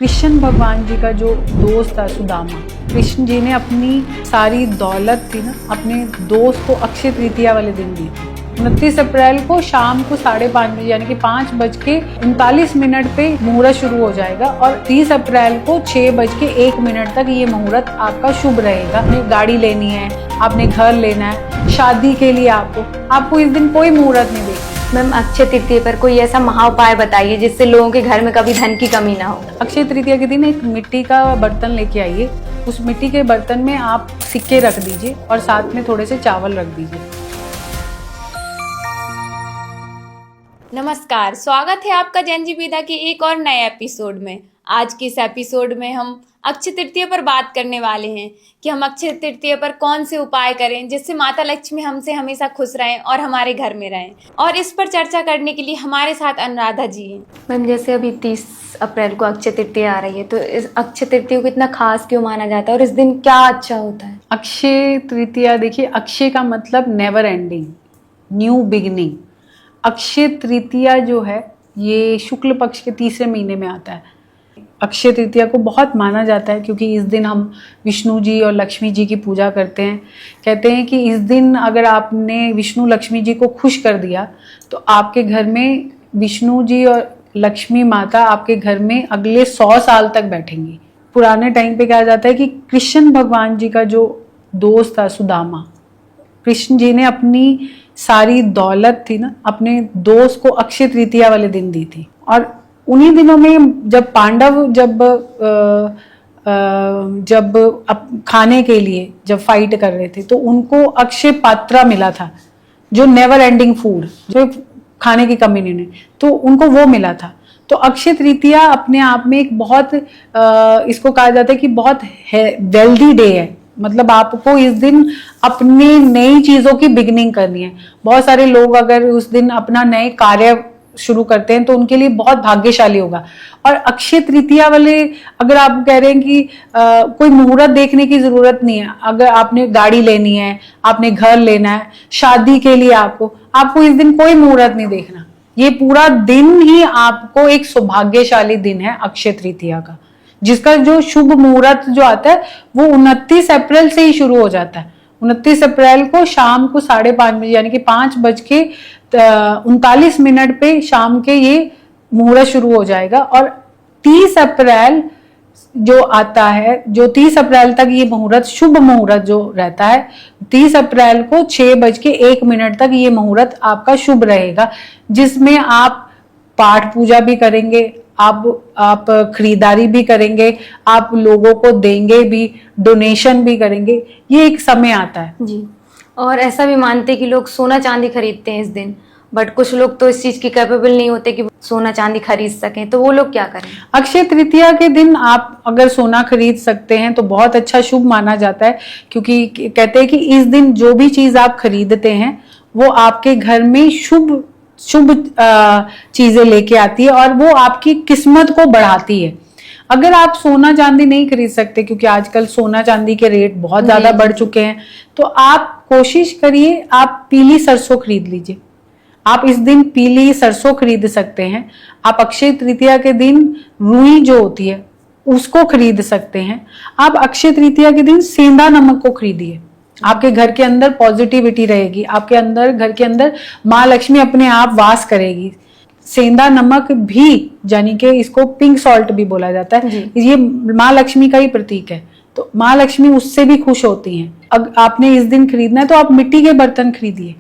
कृष्ण भगवान जी का जो दोस्त था सुदामा, कृष्ण जी ने अपनी सारी दौलत थी ना अपने दोस्त को अक्षय तृतीया वाले दिन दी थी। 29 अप्रैल को शाम को 5:30 बजे यानी कि 5:39 पे मुहूर्त शुरू हो जाएगा और 30 अप्रैल को 6:01 तक ये मुहूर्त आपका शुभ रहेगा। आपने गाड़ी लेनी है, आपने घर लेना है, शादी के लिए आपको इस दिन कोई मुहूर्त नहीं देखना। मैम, अक्षय तृतीया पर कोई ऐसा महा उपाय बताइए जिससे लोगों के घर में कभी धन की कमी ना हो। अक्षय तृतीया के दिन एक मिट्टी का बर्तन लेके आइए, उस मिट्टी के बर्तन में आप सिक्के रख दीजिए और साथ में थोड़े से चावल रख दीजिए। नमस्कार, स्वागत है आपका जैन जी विदा के एक और नए एपिसोड में। आज के इस एपिसोड में हम अक्षय तृतीया पर बात करने वाले हैं कि हम अक्षय तृतीया पर कौन से उपाय करें जिससे माता लक्ष्मी हमसे हमेशा खुश रहें और हमारे घर में रहें। और इस पर चर्चा करने के लिए हमारे साथ अनुराधा जी हैं। मैम, जैसे अभी 30 अप्रैल को अक्षय तृतीया आ रही है, तो इस अक्षय तृतीया को इतना खास क्यों माना जाता है और इस दिन क्या अच्छा होता है? अक्षय तृतीया, देखिए, अक्षय का मतलब never ending, new beginning. Akshaya Tritiya जो है ये शुक्ल पक्ष के तीसरे महीने में आता है। अक्षय तृतीया को बहुत माना जाता है क्योंकि इस दिन हम विष्णु जी और लक्ष्मी जी की पूजा करते हैं। कहते हैं कि इस दिन अगर आपने विष्णु लक्ष्मी जी को खुश कर दिया तो आपके घर में विष्णु जी और लक्ष्मी माता आपके घर में अगले 100 साल तक बैठेंगी। पुराने टाइम पे कहा जाता है कि कृष्ण भगवान जी का जो दोस्त था सुदामा, कृष्ण जी ने अपनी सारी दौलत थी ना अपने दोस्त को अक्षय तृतीया वाले दिन दी थी। और उन्हीं दिनों में जब पांडव जब खाने के लिए जब फाइट कर रहे थे तो उनको अक्षय पात्रा मिला था, जो नेवर एंडिंग फूड, जो खाने की कमी नहीं, तो उनको वो मिला था। तो अक्षय तृतीया अपने आप में एक बहुत इसको कहा जाता है कि बहुत वेल्दी डे है। मतलब आपको इस दिन अपनी नई चीजों की बिगिनिंग करनी है। बहुत सारे लोग अगर उस दिन अपना नए कार्य शुरू करते हैं तो उनके लिए बहुत भाग्यशाली होगा। और अक्षय तृतीया वाले अगर आप कह रहे हैं कि कोई मुहूर्त देखने की जरूरत नहीं है, अगर आपने गाड़ी लेनी है, आपने घर लेना है, शादी के लिए आपको इस दिन कोई मुहूर्त नहीं देखना। ये पूरा दिन ही आपको एक सौभाग्यशाली दिन है अक्षय तृतीया का, जिसका जो शुभ मुहूर्त जो आता है वो 29 अप्रैल से ही शुरू हो जाता है। 29 अप्रैल को शाम को 5:30 बजे यानी कि 5:39 पे शाम के ये मुहूर्त शुरू हो जाएगा। और 30 अप्रैल जो आता है, जो 30 अप्रैल तक ये मुहूर्त, शुभ मुहूर्त जो रहता है, 30 अप्रैल को 6:01 तक ये मुहूर्त आपका शुभ रहेगा, जिसमें आप पाठ पूजा भी करेंगे, आप खरीदारी भी करेंगे, आप लोगों को देंगे भी, डोनेशन भी करेंगे। ये एक समय आता है जी। और ऐसा भी मानते हैं कि लोग सोना चांदी खरीदते हैं इस दिन, बट कुछ लोग तो इस चीज की कैपेबल नहीं होते कि सोना चांदी खरीद सकें, तो वो लोग क्या करें? अक्षय तृतीया के दिन आप अगर सोना खरीद सकते हैं तो बहुत अच्छा, शुभ माना जाता है। क्योंकि कहते हैं कि इस दिन जो भी चीज आप खरीदते हैं वो आपके घर में शुभ चीजें लेके आती है और वो आपकी किस्मत को बढ़ाती है। अगर आप सोना चांदी नहीं खरीद सकते, क्योंकि आजकल सोना चांदी के रेट बहुत ज्यादा बढ़ चुके हैं, तो आप कोशिश करिए, आप पीली सरसों खरीद लीजिए। आप इस दिन पीली सरसों खरीद सकते हैं। आप अक्षय तृतीया के दिन रुई जो होती है उसको खरीद सकते हैं। आप अक्षय तृतीया के दिन सेंधा नमक को खरीदिए। आपके घर के अंदर पॉजिटिविटी रहेगी, आपके अंदर, घर के अंदर माँ लक्ष्मी अपने आप वास करेगी। सेंधा नमक भी, यानी कि इसको पिंक सॉल्ट भी बोला जाता है, ये माँ लक्ष्मी का ही प्रतीक है, तो माँ लक्ष्मी उससे भी खुश होती हैं। अब आपने इस दिन खरीदना है तो आप मिट्टी के बर्तन खरीदिए,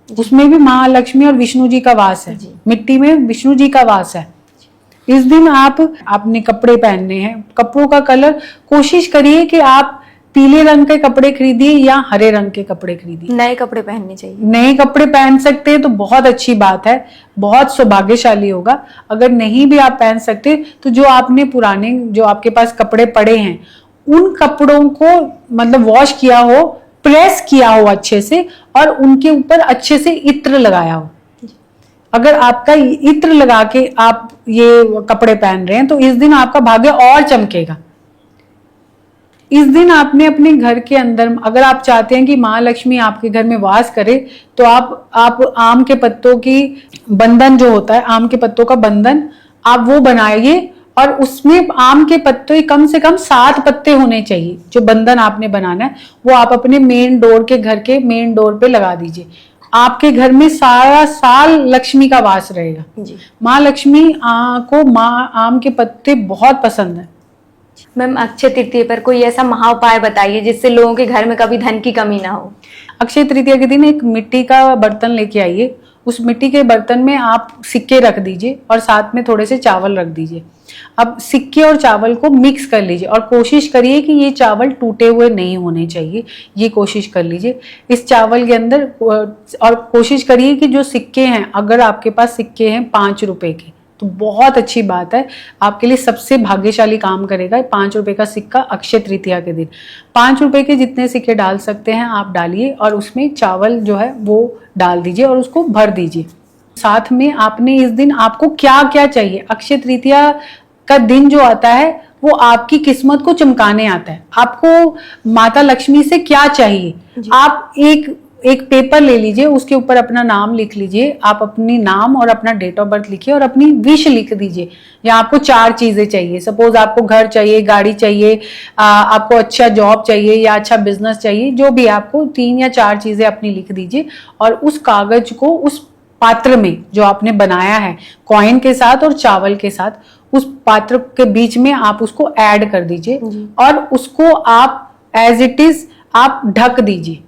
उसमें भी माँ लक्ष्मी और विष्णु जी का वास है, मिट्टी में विष्णु जी का वास है। इस दिन आपने कपड़े पहनने हैं, कपड़ों का कलर कोशिश करिए कि आप पीले रंग के कपड़े खरीदिए या हरे रंग के कपड़े खरीदिए। नए कपड़े पहनने चाहिए। नए कपड़े पहन सकते हैं तो बहुत अच्छी बात है, बहुत सौभाग्यशाली होगा। अगर नहीं भी आप पहन सकते तो जो आपने पुराने, जो आपके पास कपड़े पड़े हैं, उन कपड़ों को मतलब वॉश किया हो, प्रेस किया हो अच्छे से, और उनके ऊपर अच्छे से इत्र लगाया हो। अगर आपका इत्र लगा के आप ये कपड़े पहन रहे हैं तो इस दिन आपका भाग्य और चमकेगा। इस दिन आपने अपने घर के अंदर, अगर आप चाहते हैं कि माँ लक्ष्मी आपके घर में वास करे, तो आप आम के पत्तों की बंधन जो होता है, आम के पत्तों का बंधन आप वो बनाइए और उसमें आम के पत्ते कम से कम 7 पत्ते होने चाहिए। जो बंधन आपने बनाना है वो आप अपने मेन डोर के घर के मेन डोर पे लगा दीजिए। आपके घर में सारा साल लक्ष्मी का वास रहेगा। जी माँ लक्ष्मी को आम के पत्ते बहुत पसंद है। मैम, अक्षय तृतीया पर कोई ऐसा महा उपाय बताइए जिससे लोगों के घर में कभी धन की कमी ना हो। अक्षय तृतीया के दिन एक मिट्टी का बर्तन लेके आइए। उस मिट्टी के बर्तन में आप सिक्के रख दीजिए और साथ में थोड़े से चावल रख दीजिए। अब सिक्के और चावल को मिक्स कर लीजिए और कोशिश करिए कि ये चावल टूटे हुए नहीं होने चाहिए, ये कोशिश कर लीजिए इस चावल के अंदर। और कोशिश करिए कि जो सिक्के हैं, अगर आपके पास सिक्के हैं 5 रुपए के तो बहुत अच्छी बात है, आपके लिए सबसे भाग्यशाली काम करेगा 5 रुपए का सिक्का अक्षय तृतीया के दिन। 5 रुपए के जितने सिक्के डाल सकते हैं आप डालिए और उसमें चावल जो है वो डाल दीजिए और उसको भर दीजिए। साथ में आपने इस दिन आपको क्या क्या चाहिए, अक्षय तृतीया का दिन जो आता है वो आपकी किस्मत को चमकाने आता है। आपको माता लक्ष्मी से क्या चाहिए, आप एक पेपर ले लीजिए, उसके ऊपर अपना नाम लिख लीजिए। आप अपनी नाम और अपना डेट ऑफ बर्थ लिखिए और अपनी विश लिख दीजिए। या आपको 4 चीजें चाहिए, सपोज आपको घर चाहिए, गाड़ी चाहिए, आपको अच्छा जॉब चाहिए या अच्छा बिजनेस चाहिए, जो भी आपको 3 या 4 चीजें अपनी लिख दीजिए और उस कागज को उस पात्र में जो आपने बनाया है कॉइन के साथ और चावल के साथ, उस पात्र के बीच में आप उसको ऐड कर दीजिए और उसको आप एज इट इज आप ढक दीजिए।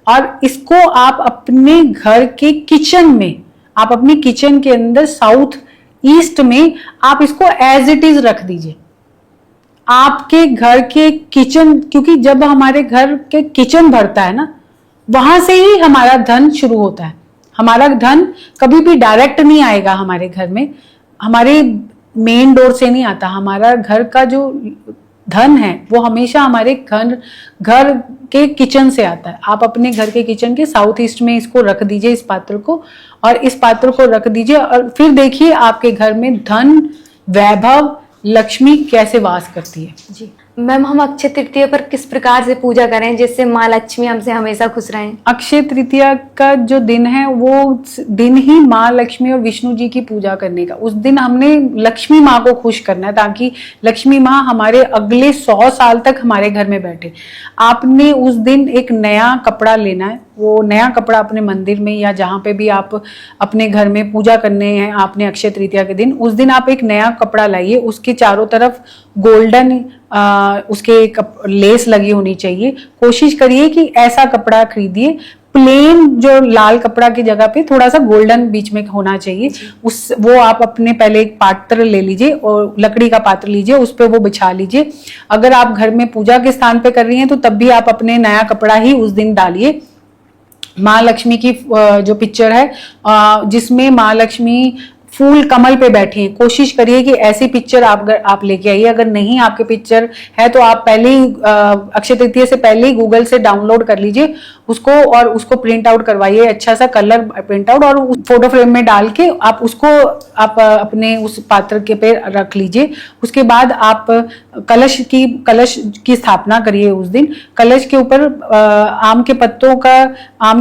और इसको आप अपने घर के किचन में, आप अपनी किचन के अंदर साउथ ईस्ट में आप इसको एज इट इज रख दीजिए। आपके घर के किचन, क्योंकि जब हमारे घर के किचन भरता है ना, वहां से ही हमारा धन शुरू होता है। हमारा धन कभी भी डायरेक्ट नहीं आएगा हमारे घर में, हमारे मेन डोर से नहीं आता। हमारा घर का जो धन है वो हमेशा हमारे घर के किचन से आता है। आप अपने घर के किचन के साउथ ईस्ट में इसको रख दीजिए, इस पात्र को, और इस पात्र को रख दीजिए और फिर देखिए आपके घर में धन, वैभव, लक्ष्मी कैसे वास करती है। जी मैम, हम अक्षय तृतीया पर किस प्रकार से पूजा करें जिससे माँ लक्ष्मी हमसे हमेशा खुश रहें? अक्षय तृतीया का जो दिन है वो दिन ही माँ लक्ष्मी और विष्णु जी की पूजा करने का। उस दिन हमने लक्ष्मी माँ को खुश करना है ताकि लक्ष्मी माँ हमारे अगले 100 साल तक हमारे घर में बैठे। आपने उस दिन एक नया कपड़ा लेना है। वो नया कपड़ा अपने मंदिर में या जहाँ पे भी आप अपने घर में पूजा करने हैं आपने अक्षय तृतीया के दिन, उस दिन आप एक नया कपड़ा लाइए। उसके चारों तरफ गोल्डन उसके लेस लगी होनी चाहिए। कोशिश करिए कि ऐसा कपड़ा खरीदिए, प्लेन जो लाल कपड़ा की जगह पे थोड़ा सा गोल्डन बीच में होना चाहिए। वो आप अपने पहले एक पात्र ले लीजिए और लकड़ी का पात्र लीजिए, उस पे वो बिछा लीजिए। अगर आप घर में पूजा के स्थान पे कर रही हैं तो तब भी आप अपने नया कपड़ा ही उस दिन डालिए। माँ लक्ष्मी की जो पिक्चर है जिसमें माँ लक्ष्मी फूल कमल पे बैठी हैं, कोशिश करिए कि ऐसी पिक्चर आप लेके आइए। अगर नहीं आपके पिक्चर है तो आप पहले ही अक्षय तृतीया से पहले ही गूगल से डाउनलोड कर लीजिए उसको और उसको प्रिंट आउट करवाइए, अच्छा सा कलर प्रिंट आउट, और फोटो फ्रेम में डाल के आप उसको आप अपने उस पात्र के पे रख लीजिए। उसके बाद आप कलश की स्थापना करिए। उस दिन कलश के ऊपर आम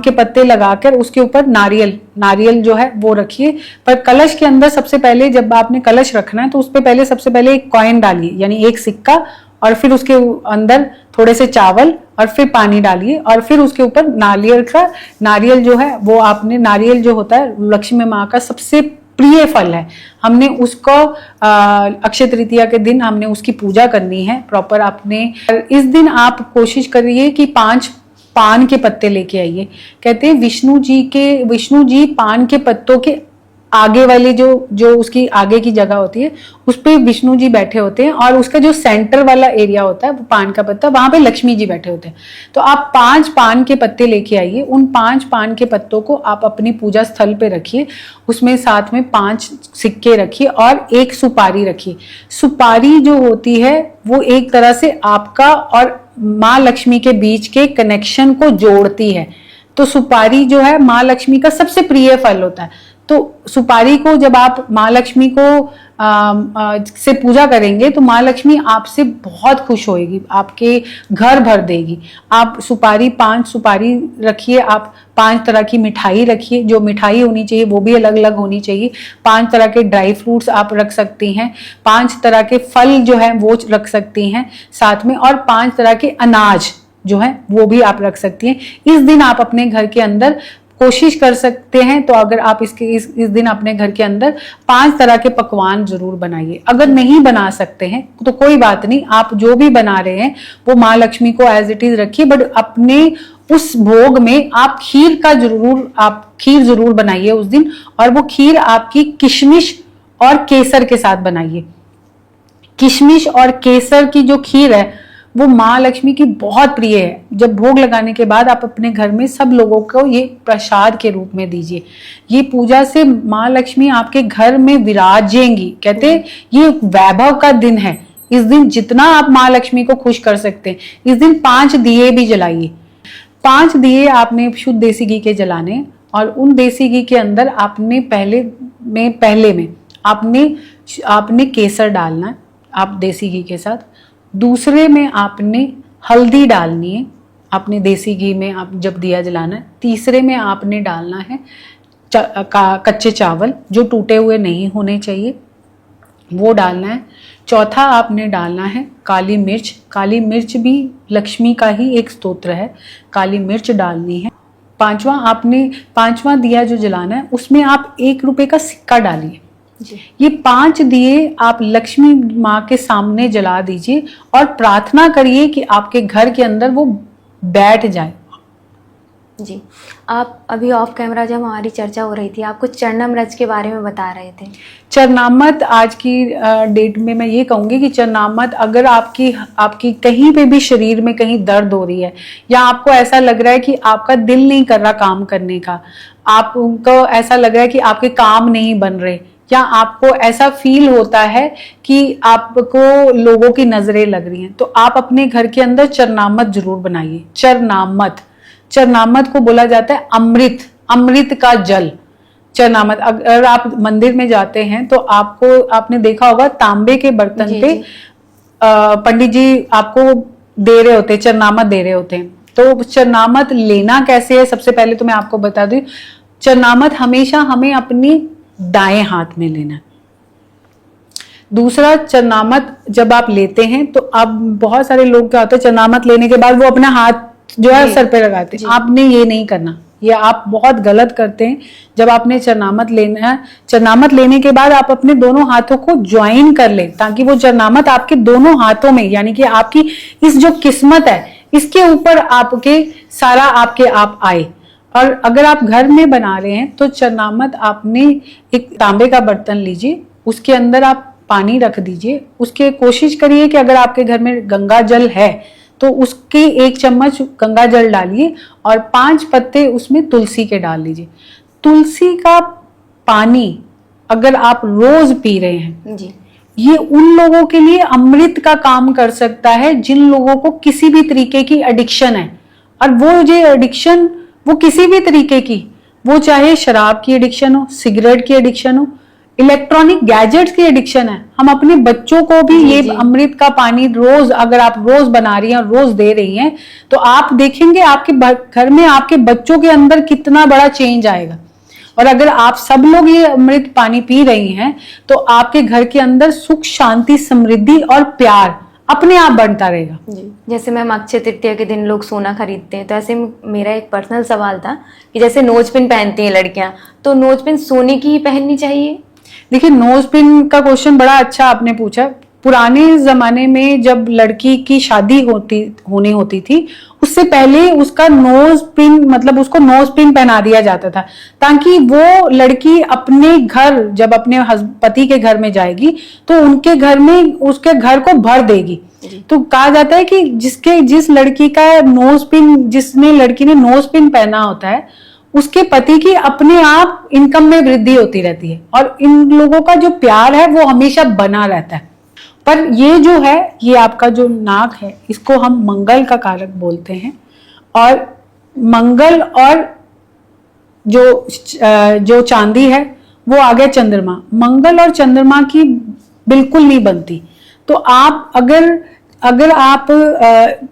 के पत्ते लगाकर उसके ऊपर नारियल जो है वो रखिए। पर कलश के अंदर सबसे पहले जब आपने कलश रखना है तो उस पे पहले सबसे पहले एक कॉइन डालिए, यानी एक सिक्का, और फिर उसके अंदर थोड़े से चावल और फिर पानी डालिए और फिर उसके ऊपर नारियल जो है वो आपने, नारियल जो होता है लक्ष्मी माँ का सबसे प्रिय फल है, हमने उसको अक्षय तृतीया के दिन हमने उसकी पूजा करनी है प्रॉपर। आपने इस दिन आप कोशिश करिए कि 5 पान के पत्ते लेके आइए। कहते हैं विष्णु जी पान के पत्तों के आगे वाली जो उसकी आगे की जगह होती है उस पे विष्णु जी बैठे होते हैं और उसका जो सेंटर वाला एरिया होता है वो पान का पत्ता, वहां पे लक्ष्मी जी बैठे होते हैं। तो आप 5 पान के पत्ते लेके आइए। उन 5 पान के पत्तों को आप अपनी पूजा स्थल पे रखिए। उसमें साथ में 5 सिक्के रखिए और 1 सुपारी रखिए। सुपारी जो होती है वो एक तरह से आपका और माँ लक्ष्मी के बीच के कनेक्शन को जोड़ती है। तो सुपारी जो है माँ लक्ष्मी का सबसे प्रिय फल होता है। तो सुपारी को जब आप माँ लक्ष्मी को से पूजा करेंगे तो माँ लक्ष्मी आपसे बहुत खुश होएगी, आपके घर भर देगी। आप सुपारी 5 सुपारी रखिए, आप 5 तरह की मिठाई रखिए, जो मिठाई होनी चाहिए वो भी अलग अलग होनी चाहिए। 5 तरह के ड्राई फ्रूट्स आप रख सकती हैं, 5 तरह के फल जो है वो रख सकती हैं साथ में, और 5 तरह के अनाज जो है वो भी आप रख सकती हैं। इस दिन आप अपने घर के अंदर कोशिश कर सकते हैं, तो अगर आप इस दिन अपने घर के अंदर 5 तरह के पकवान जरूर बनाइए। अगर नहीं बना सकते हैं तो कोई बात नहीं, आप जो भी बना रहे हैं वो माँ लक्ष्मी को एज इट इज रखिए, बट अपने उस भोग में आप खीर जरूर बनाइए उस दिन, और वो खीर आपकी किशमिश और केसर के साथ बनाइए। किशमिश और केसर की जो खीर है वो माँ लक्ष्मी की बहुत प्रिय है। जब भोग लगाने के बाद आप अपने घर में सब लोगों को ये प्रसाद के रूप में दीजिए। ये पूजा से माँ लक्ष्मी आपके घर में विराजेंगी। कहते ये वैभव का दिन है। इस दिन जितना आप माँ लक्ष्मी को खुश कर सकते हैं, इस दिन 5 दिए भी जलाइए। 5 दिए आपने शुद्ध देसी घी के जलाने, और उन देसी घी के अंदर आपने पहले में आपने केसर डालना है, आप देसी घी के साथ। दूसरे में आपने हल्दी डालनी है अपने देसी घी में, आप जब दिया जलाना है। तीसरे में आपने डालना है कच्चे चावल जो टूटे हुए नहीं होने चाहिए, वो डालना है। चौथा आपने डालना है काली मिर्च। काली मिर्च भी लक्ष्मी का ही एक स्तोत्र है, काली मिर्च डालनी है। पांचवा दिया जो जलाना है उसमें आप 1 रुपए का सिक्का डालिए। ये 5 दिए आप लक्ष्मी माँ के सामने जला दीजिए और प्रार्थना करिए कि आपके घर के अंदर वो बैठ जाए। जी, आप अभी ऑफ कैमरा जब हमारी चर्चा हो रही थी, आप कुछ चरणामृत के बारे में बता रहे थे। चरणामृत आज की डेट में मैं ये कहूंगी कि चरणामृत अगर आपकी कहीं पे भी शरीर में कहीं दर्द हो रही है, या आपको ऐसा लग रहा है कि आपका दिल नहीं कर रहा काम करने का, आपको ऐसा लग रहा है कि आपके काम नहीं बन रहे, या आपको ऐसा फील होता है कि आपको लोगों की नजरें लग रही हैं, तो आप अपने घर के अंदर चरणामृत जरूर बनाइए। चरणामृत को बोला जाता है अमृत का जल। चरणामृत, अगर आप मंदिर में जाते हैं तो आपने देखा होगा तांबे के बर्तन पे पंडित जी आपको दे रहे होते, चरणामृत दे रहे होते हैं। तो चरणामृत लेना कैसे है, सबसे पहले तो मैं आपको बता दूं, चरणामृत हमेशा हमें अपनी दाएं हाथ में लेना। दूसरा, चरणामृत जब आप लेते हैं तो अब बहुत सारे लोग क्या होता है, चरणामृत लेने के बाद वो अपना हाथ जो है सर पे लगाते हैं। आपने ये नहीं करना, ये आप बहुत गलत करते हैं। जब आपने चरणामृत लेना है, चरणामृत लेने के बाद आप अपने दोनों हाथों को ज्वाइन कर लें, ताकि वो चरणामृत आपके दोनों हाथों में, यानी कि आपकी इस जो किस्मत है इसके ऊपर आपके आप आए। और अगर आप घर में बना रहे हैं तो चरणामृत आपने एक तांबे का बर्तन लीजिए, उसके अंदर आप पानी रख दीजिए। उसके कोशिश करिए कि अगर आपके घर में गंगा जल है तो उसके 1 चम्मच गंगा जल डालिए और 5 पत्ते उसमें तुलसी के डाल लीजिए। तुलसी का पानी अगर आप रोज पी रहे हैं जी, ये उन लोगों के लिए अमृत का काम कर सकता है जिन लोगों को किसी भी तरीके की एडिक्शन है। और वो जो एडिक्शन, वो किसी भी तरीके की, वो चाहे शराब की एडिक्शन हो, सिगरेट की एडिक्शन हो, इलेक्ट्रॉनिक गैजेट्स की एडिक्शन है, हम अपने बच्चों को भी ये अमृत का पानी रोज, अगर आप रोज बना रही हैं और रोज दे रही हैं, तो आप देखेंगे आपके घर में आपके बच्चों के अंदर कितना बड़ा चेंज आएगा। और अगर आप सब लोग ये अमृत पानी पी रही हैं तो आपके घर के अंदर सुख, शांति, समृद्धि और प्यार अपने आप बढ़ता रहेगा। जैसे मैम अक्षय तृतीया के दिन लोग सोना खरीदते हैं, तो ऐसे मेरा एक पर्सनल सवाल था कि जैसे नोजपिन पहनती हैं लड़कियां, तो नोजपिन सोने की ही पहननी चाहिए? देखिए, नोजपिन का क्वेश्चन बड़ा अच्छा आपने पूछा। पुराने जमाने में जब लड़की की शादी होनी होती थी, उससे पहले उसका नोज पिन, मतलब उसको नोज पिन पहना दिया जाता था, ताकि वो लड़की अपने घर, जब अपने पति के घर में जाएगी तो उनके घर में उसके घर को भर देगी। तो कहा जाता है कि जिस लड़की का नोज पिन, जिसने लड़की ने नोज पिन पहना होता है, उसके पति की अपने आप इनकम में वृद्धि होती रहती है और इन लोगों का जो प्यार है वो हमेशा बना रहता है। पर ये जो है, ये आपका जो नाक है, इसको हम मंगल का कारक बोलते हैं। और मंगल और जो चांदी है वो आ गया चंद्रमा। मंगल और चंद्रमा की बिल्कुल नहीं बनती। तो आप अगर आप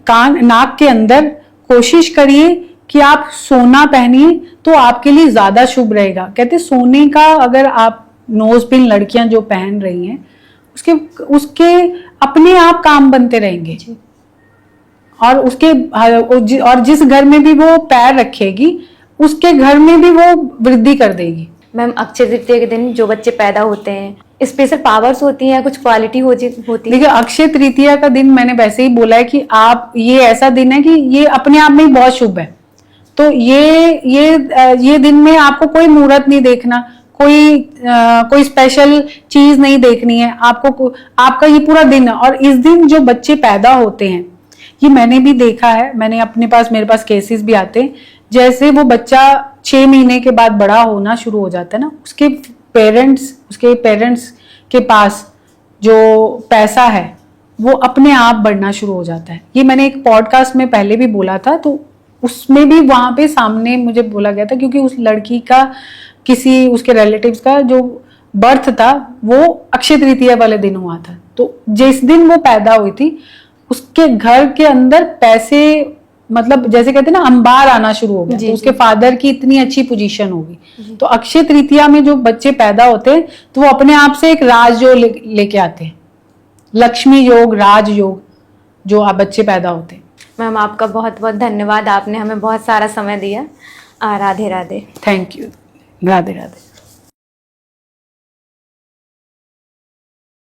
कान नाक के अंदर कोशिश करिए कि आप सोना पहनिए तो आपके लिए ज्यादा शुभ रहेगा। कहते सोने का अगर आप नोज पिन लड़कियां जो पहन रही हैं उसके अपने आप काम बनते रहेंगे और और जिस घर में भी वो पैर रखेगी उसके घर में भी वो वृद्धि कर देगी। मैम अक्षय तृतीया के दिन जो बच्चे पैदा होते हैं स्पेशल पावर्स होती हैं, कुछ क्वालिटी होती है? देखिए अक्षय तृतीया का दिन मैंने वैसे ही बोला है कि आप ये ऐसा दिन है कि ये अपने आप में ही बहुत शुभ है। तो ये दिन में आपको कोई मुहूर्त नहीं देखना, कोई स्पेशल चीज नहीं देखनी है आपको। आपका ये पूरा दिन है। और इस दिन जो बच्चे पैदा होते हैं ये मैंने भी देखा है, मेरे पास केसेस भी आते हैं। जैसे वो बच्चा 6 महीने के बाद बड़ा होना शुरू हो जाता है ना, उसके पेरेंट्स के पास जो पैसा है वो अपने आप बढ़ना शुरू हो जाता है। ये मैंने एक पॉडकास्ट में पहले भी बोला था, तो उसमें भी वहां पे सामने मुझे बोला गया था, क्योंकि उस लड़की का किसी उसके रिलेटिव्स का जो बर्थ था वो अक्षय तृतीया वाले दिन हुआ था। तो जिस दिन वो पैदा हुई थी उसके घर के अंदर पैसे, मतलब जैसे कहते हैं ना, अंबार आना शुरू हो गया। तो उसके फादर की इतनी अच्छी पोजीशन होगी। तो अक्षय तृतीया में जो बच्चे पैदा होते हैं तो वो अपने आप से एक राजयोग लेके आते हैं, लक्ष्मी योग, राज योग, जो आप बच्चे पैदा होते हैं। मैम आपका बहुत बहुत धन्यवाद, आपने हमें बहुत सारा समय दिया। राधे राधे। Thank you. राधे राधे।